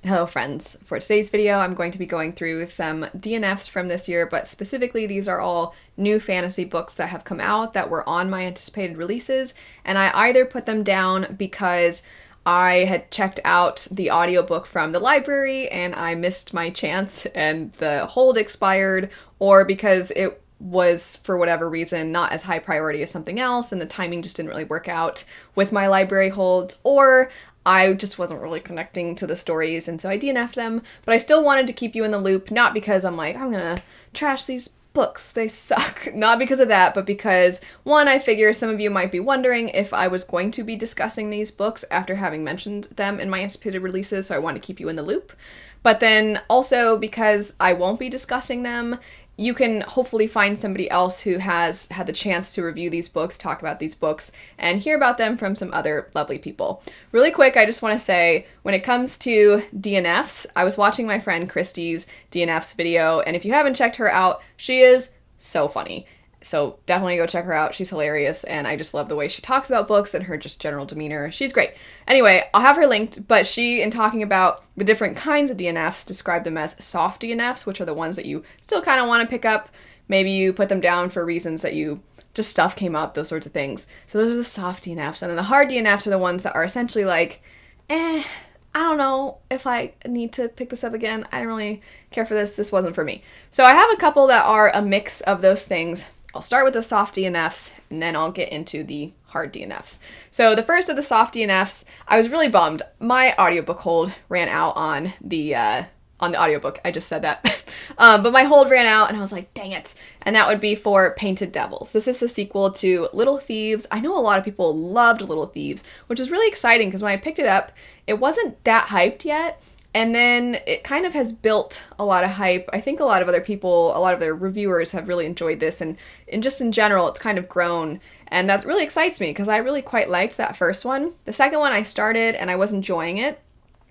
Hello friends, for today's video I'm going to be going through some DNFs from this year, but specifically these are all new fantasy books that have come out that were on my anticipated releases, and I either put them down because I had checked out the audiobook from the library and I missed my chance and the hold expired, or because it was, for whatever reason, not as high priority as something else and the timing just didn't really work out with my library holds, or I just wasn't really connecting to the stories, and so I DNF'd them, but I still wanted to keep you in the loop, not because I'm like, I'm gonna trash these books, they suck. Not because of that, but because, one, I figure some of you might be wondering if I was going to be discussing these books after having mentioned them in my anticipated releases, so I want to keep you in the loop. But then also because I won't be discussing them, you can hopefully find somebody else who has had the chance to review these books, talk about these books, and hear about them from some other lovely people. Really quick, I just want to say, when it comes to DNFs, I was watching my friend Christy's DNFs video, and if you haven't checked her out, she is so funny. So definitely go check her out. She's hilarious, and I just love the way she talks about books and her just general demeanor. She's great. Anyway, I'll have her linked, but she, in talking about the different kinds of DNFs, described them as soft DNFs, which are the ones that you still kind of want to pick up. Maybe you put them down for reasons that just stuff came up, those sorts of things. So those are the soft DNFs, and then the hard DNFs are the ones that are essentially like, I don't know if I need to pick this up again. I don't really care for this. This wasn't for me. So I have a couple that are a mix of those things. I'll start with the soft DNFs, and then I'll get into the hard DNFs. So the first of the soft DNFs, I was really bummed. My audiobook hold ran out on the audiobook. I just said that. But my hold ran out, and I was like, dang it. And that would be for Painted Devils. This is the sequel to Little Thieves. I know a lot of people loved Little Thieves, which is really exciting because when I picked it up, it wasn't that hyped yet. And then it kind of has built a lot of hype. I think a lot of other people, a lot of their reviewers have really enjoyed this. And just in general, it's kind of grown. And that really excites me because I really quite liked that first one. The second one I started and I was enjoying it.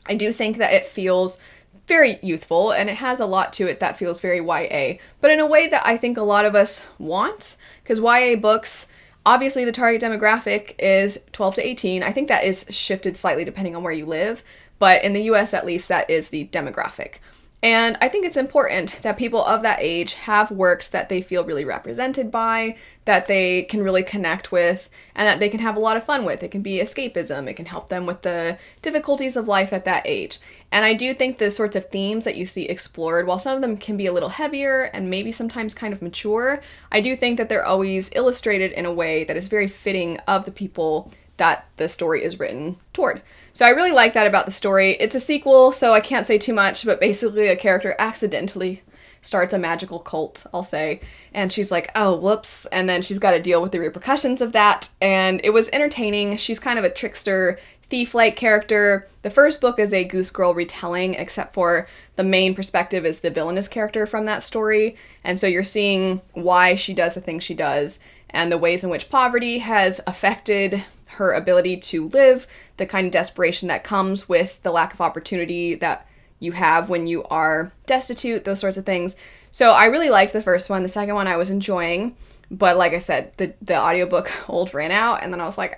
I do think that it feels very youthful and it has a lot to it that feels very YA. But in a way that I think a lot of us want. Because YA books, obviously the target demographic is 12 to 18. I think that is shifted slightly depending on where you live. But in the US, at least, that is the demographic. And I think it's important that people of that age have works that they feel really represented by, that they can really connect with, and that they can have a lot of fun with. It can be escapism. It can help them with the difficulties of life at that age. And I do think the sorts of themes that you see explored, while some of them can be a little heavier and maybe sometimes kind of mature, I do think that they're always illustrated in a way that is very fitting of the people that the story is written toward. So I really like that about the story. It's a sequel, so I can't say too much, but basically a character accidentally starts a magical cult, I'll say, and she's like, oh, whoops, and then she's got to deal with the repercussions of that, and it was entertaining. She's kind of a trickster, thief-like character. The first book is a Goose Girl retelling, except for the main perspective is the villainous character from that story, and so you're seeing why she does the things she does, and the ways in which poverty has affected her ability to live, the kind of desperation that comes with the lack of opportunity that you have when you are destitute, those sorts of things. So I really liked the first one. The second one I was enjoying, but like I said, the audiobook hold ran out, and then I was like,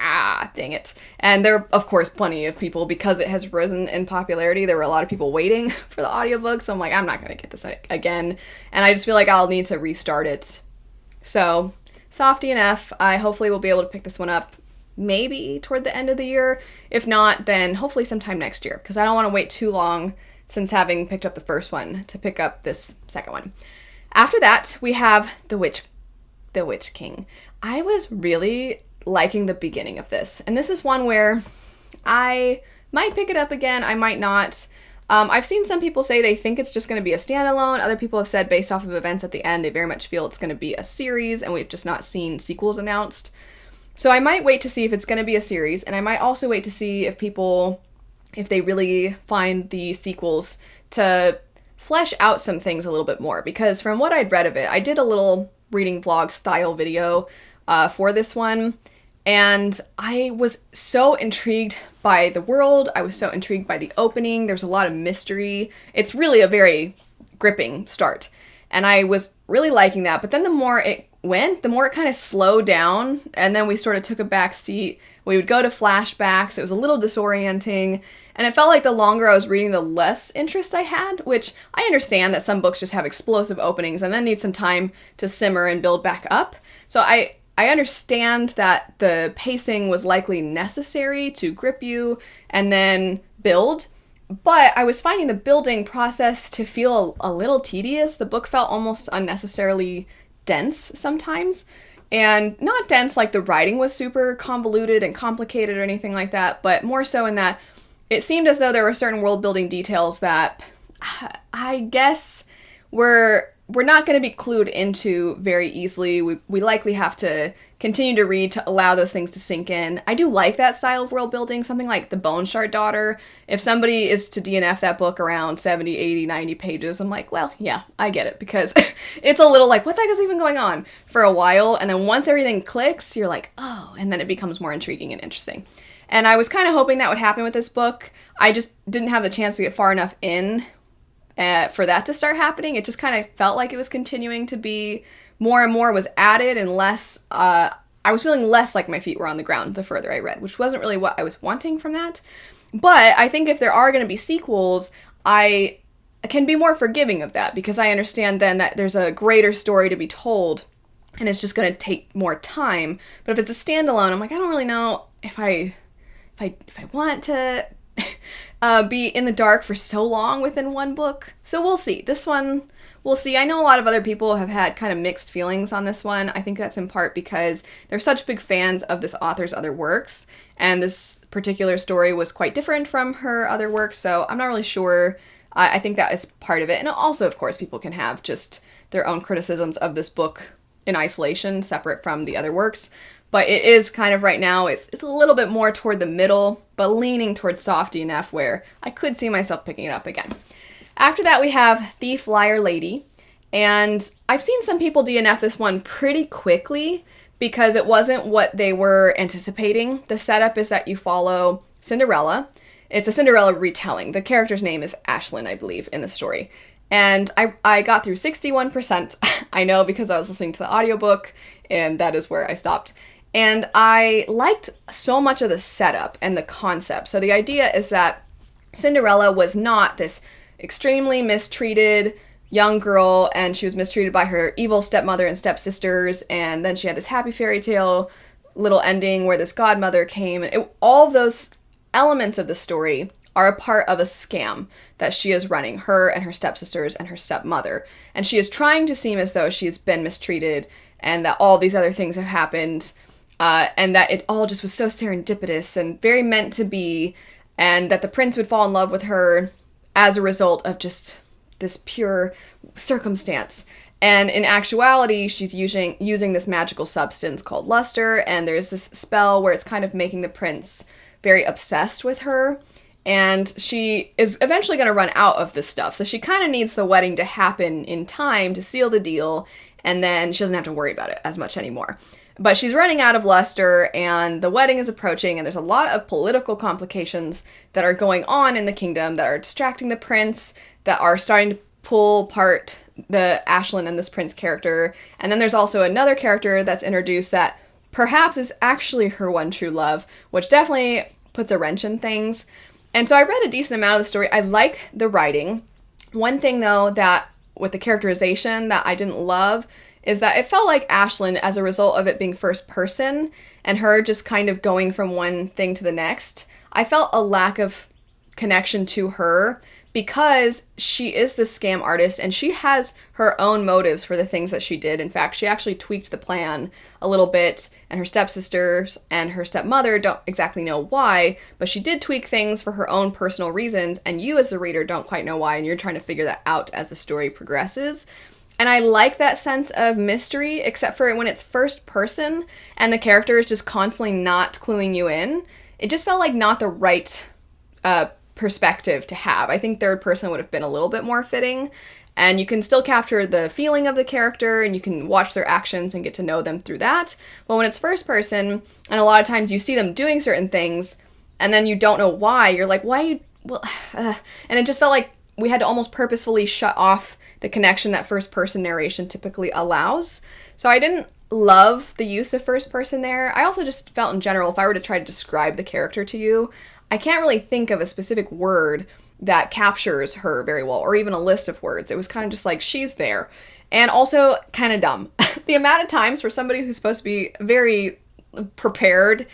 dang it. And there are, of course, plenty of people, because it has risen in popularity, there were a lot of people waiting for the audiobook, so I'm like, I'm not going to get this again, and I just feel like I'll need to restart it. So, soft DNF, I hopefully will be able to pick this one up maybe toward the end of the year. If not, then hopefully sometime next year, because I don't want to wait too long since having picked up the first one to pick up this second one. After that, we have The Witch King. I was really liking the beginning of this, and this is one where I might pick it up again, I might not. I've seen some people say they think it's just going to be a standalone. Other people have said, based off of events at the end, they very much feel it's going to be a series, and we've just not seen sequels announced. So I might wait to see if it's going to be a series, and I might also wait to see if they really find the sequels to flesh out some things a little bit more, because from what I'd read of it, I did a little reading vlog style video for this one, and I was so intrigued by the world. I was so intrigued by the opening. There's a lot of mystery. It's really a very gripping start, and I was really liking that. But then the more it went, the more it kind of slowed down, and then we sort of took a back seat. We would go to flashbacks. It was a little disorienting, and it felt like the longer I was reading, the less interest I had, which I understand that some books just have explosive openings and then need some time to simmer and build back up. So I understand that the pacing was likely necessary to grip you and then build, but I was finding the building process to feel a little tedious. The book felt almost unnecessarily dense sometimes. And not dense like the writing was super convoluted and complicated or anything like that, but more so in that it seemed as though there were certain world-building details that I guess were not going to be clued into very easily. We likely have to continue to read to allow those things to sink in. I do like that style of world building, something like The Bone Shard Daughter. If somebody is to DNF that book around 70, 80, 90 pages, I'm like, well, yeah, I get it, because it's a little like, what the heck is even going on for a while? And then once everything clicks, you're like, oh, and then it becomes more intriguing and interesting. And I was kind of hoping that would happen with this book. I just didn't have the chance to get far enough in for that to start happening. It just kind of felt like it was continuing to be more and more was added and less, I was feeling less like my feet were on the ground the further I read, which wasn't really what I was wanting from that. But I think if there are going to be sequels, I can be more forgiving of that, because I understand then that there's a greater story to be told and it's just going to take more time. But if it's a standalone, I'm like, I don't really know if I want to be in the dark for so long within one book. So we'll see. This one, we'll see. I know a lot of other people have had kind of mixed feelings on this one. I think that's in part because they're such big fans of this author's other works, and this particular story was quite different from her other works, so I'm not really sure. I think that is part of it. And also, of course, people can have just their own criticisms of this book in isolation, separate from the other works. But it is kind of right now, it's a little bit more toward the middle, but leaning towards soft DNF, where I could see myself picking it up again. After that, we have Thief, Liar, Lady. And I've seen some people DNF this one pretty quickly because it wasn't what they were anticipating. The setup is that you follow Cinderella. It's a Cinderella retelling. The character's name is Ashlyn, I believe, in the story. And I got through 61%. I know, because I was listening to the audiobook, and that is where I stopped. And I liked so much of the setup and the concept. So the idea is that Cinderella was not this extremely mistreated young girl, and she was mistreated by her evil stepmother and stepsisters, and then she had this happy fairy tale little ending where this godmother came. All of those elements of the story are a part of a scam that she is running, her and her stepsisters and her stepmother. And she is trying to seem as though she's been mistreated and that all these other things have happened, and that it all just was so serendipitous and very meant to be, and that the prince would fall in love with her as a result of just this pure circumstance. And in actuality, she's using this magical substance called luster, and there's this spell where it's kind of making the prince very obsessed with her, and she is eventually going to run out of this stuff, so she kind of needs the wedding to happen in time to seal the deal, and then she doesn't have to worry about it as much anymore. But she's running out of luster, and the wedding is approaching, and there's a lot of political complications that are going on in the kingdom that are distracting the prince, that are starting to pull apart the Ashlyn and this prince character. And then there's also another character that's introduced that perhaps is actually her one true love, which definitely puts a wrench in things. And so I read a decent amount of the story. I like the writing. One thing, though, that with the characterization that I didn't love is that it felt like Ashlyn, as a result of it being first person and her just kind of going from one thing to the next, I felt a lack of connection to her, because she is the scam artist and she has her own motives for the things that she did. In fact, she actually tweaked the plan a little bit, and her stepsisters and her stepmother don't exactly know why, but she did tweak things for her own personal reasons, and you as the reader don't quite know why, and you're trying to figure that out as the story progresses. And I like that sense of mystery, except for when it's first person and the character is just constantly not cluing you in. It just felt like not the right perspective to have. I think third person would have been a little bit more fitting, and you can still capture the feeling of the character and you can watch their actions and get to know them through that. But when it's first person, and a lot of times you see them doing certain things and then you don't know why, you're like, why? And it just felt like we had to almost purposefully shut off the connection that first person narration typically allows. So I didn't love the use of first person there. I also just felt in general, if I were to try to describe the character to you, I can't really think of a specific word that captures her very well, or even a list of words. It was kind of just like, she's there. And also kind of dumb. The amount of times for somebody who's supposed to be very prepared,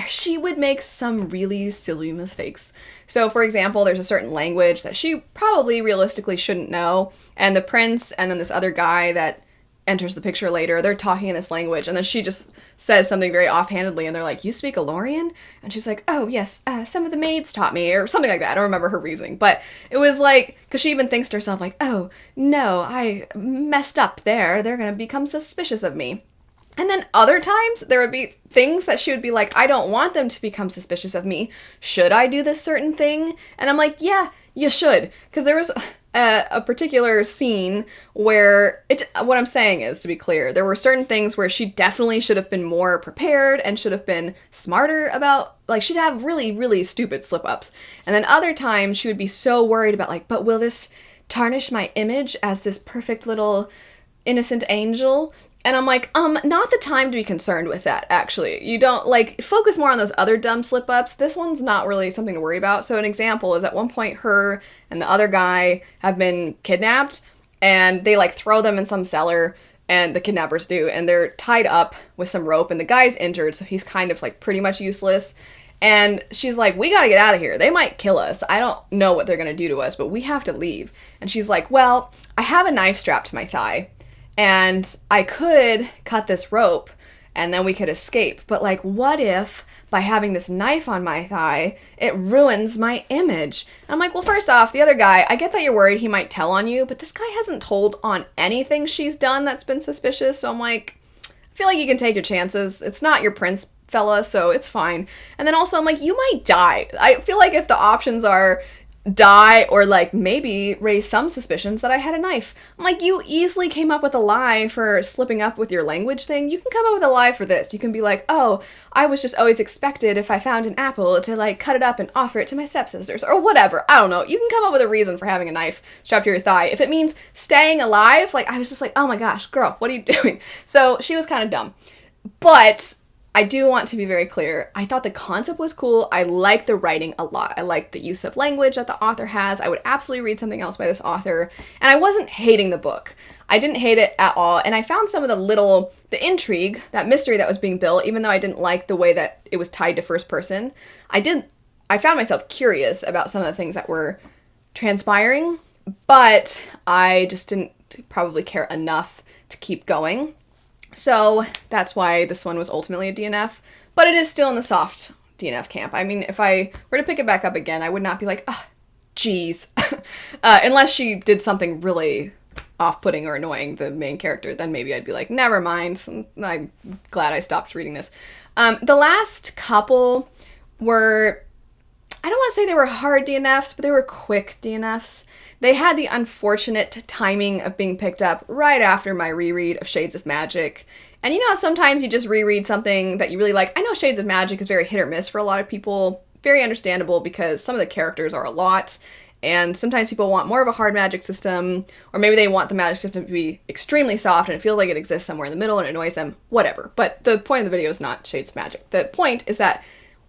she would make some really silly mistakes. So, for example, there's a certain language that she probably realistically shouldn't know, and the prince and then this other guy that enters the picture later, they're talking in this language, and then she just says something very offhandedly, and they're like, you speak Elorian? And she's like, oh, yes, some of the maids taught me, or something like that. I don't remember her reasoning, but it was like, because she even thinks to herself, like, oh, no, I messed up there. They're going to become suspicious of me. And then other times, there would be things that she would be like, I don't want them to become suspicious of me. Should I do this certain thing? And I'm like, yeah, you should. Because there was a particular scene where, what I'm saying is, to be clear, there were certain things where she definitely should have been more prepared and should have been smarter about, like, she'd have really, really stupid slip-ups. And then other times, she would be so worried about, like, but will this tarnish my image as this perfect little innocent angel? And I'm like, not the time to be concerned with that, actually. You don't, like, focus more on those other dumb slip-ups. This one's not really something to worry about. So an example is at one point her and the other guy have been kidnapped, and they, like, throw them in some cellar, and the kidnappers do, and they're tied up with some rope, and the guy's injured, so he's kind of, like, pretty much useless. And she's like, we gotta get out of here. They might kill us. I don't know what they're gonna do to us, but we have to leave. And she's like, well, I have a knife strapped to my thigh, and I could cut this rope and then we could escape. But, like, what if by having this knife on my thigh, it ruins my image? And I'm like, well, first off, the other guy, I get that you're worried he might tell on you, but this guy hasn't told on anything she's done that's been suspicious. So I'm like, I feel like you can take your chances. It's not your prince fella, so it's fine. And then also I'm like, you might die. I feel like if the options are die or, like, maybe raise some suspicions that I had a knife, I'm like, you easily came up with a lie for slipping up with your language thing. You can come up with a lie for this. You can be like, oh, I was just always expected if I found an apple to, like, cut it up and offer it to my stepsisters, or whatever. I don't know. You can come up with a reason for having a knife strapped to your thigh. If it means staying alive, like, I was just like, oh my gosh, girl, what are you doing? So she was kind of dumb. But I do want to be very clear. I thought the concept was cool. I like the writing a lot. I like the use of language that the author has. I would absolutely read something else by this author. And I wasn't hating the book. I didn't hate it at all. And I found some of the intrigue, that mystery that was being built, even though I didn't like the way that it was tied to first person. I found myself curious about some of the things that were transpiring, but I just didn't probably care enough to keep going. So that's why this one was ultimately a DNF, but it is still in the soft DNF camp. I mean, if I were to pick it back up again, I would not be like, oh, geez. Unless she did something really off-putting or annoying, the main character, then maybe I'd be like, never mind. I'm glad I stopped reading this. The last couple were, I don't want to say they were hard DNFs, but they were quick DNFs. They had the unfortunate timing of being picked up right after my reread of Shades of Magic. And you know, sometimes you just reread something that you really like. I know Shades of Magic is very hit or miss for a lot of people. Very understandable because some of the characters are a lot. And sometimes people want more of a hard magic system, or maybe they want the magic system to be extremely soft and it feels like it exists somewhere in the middle and it annoys them. Whatever. But the point of the video is not Shades of Magic. The point is that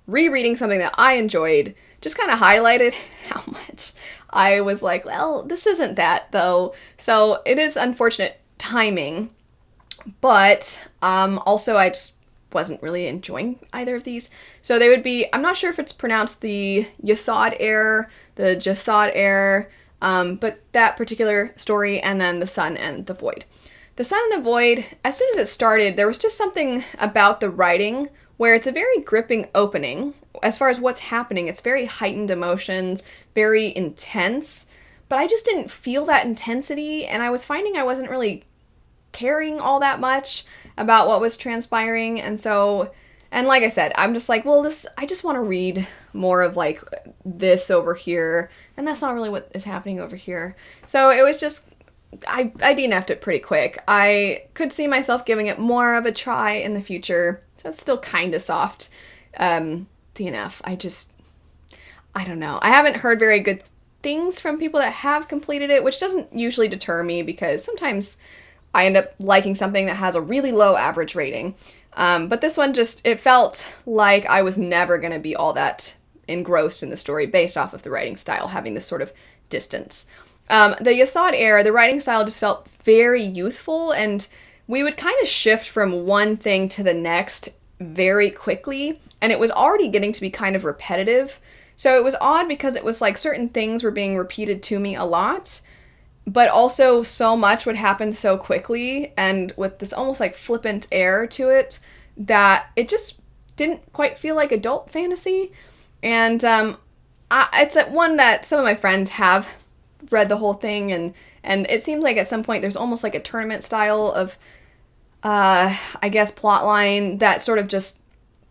rereading something that I enjoyed just kind of highlighted how much I was like, well, this isn't that, though. So it is unfortunate timing, but also I just wasn't really enjoying either of these. So they would be, I'm not sure if it's pronounced the Yasod Heir, the Jasad Heir, but that particular story, and then The Sun and the Void. The Sun and the Void, as soon as it started, there was just something about the writing where it's a very gripping opening. As far as what's happening, it's very heightened emotions, very intense, but I just didn't feel that intensity, and I was finding I wasn't really caring all that much about what was transpiring, and like I said, I'm just like, well, I just want to read more of, like, this over here, and that's not really what is happening over here. So it was just, I DNF'd it pretty quick. I could see myself giving it more of a try in the future. So it's still kind of soft DNF. I don't know. I haven't heard very good things from people that have completed it, which doesn't usually deter me because sometimes I end up liking something that has a really low average rating. But this one it felt like I was never going to be all that engrossed in the story based off of the writing style, having this sort of distance. The Yasad Heir, the writing style just felt very youthful, and we would kind of shift from one thing to the next very quickly, and it was already getting to be kind of repetitive. So it was odd because it was like certain things were being repeated to me a lot, but also so much would happen so quickly and with this almost like flippant air to it that it just didn't quite feel like adult fantasy. And it's one that some of my friends have read the whole thing, and it seems like at some point there's almost like a tournament style of I guess plotline that sort of just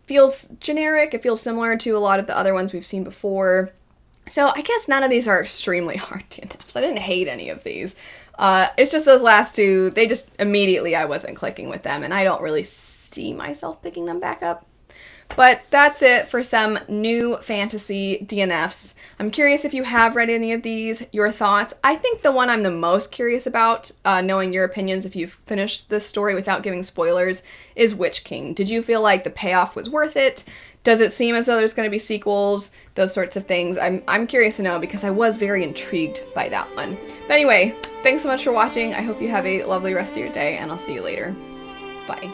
feels generic. It feels similar to a lot of the other ones we've seen before. So I guess none of these are extremely hard DNFs. I didn't hate any of these. It's just those last two, they just immediately I wasn't clicking with them, and I don't really see myself picking them back up. But that's it for some new fantasy DNFs. I'm curious if you have read any of these, your thoughts. I think the one I'm the most curious about, knowing your opinions if you've finished this story without giving spoilers, is Witch King. Did you feel like the payoff was worth it? Does it seem as though there's going to be sequels? Those sorts of things. I'm curious to know because I was very intrigued by that one. But anyway, thanks so much for watching. I hope you have a lovely rest of your day, and I'll see you later. Bye.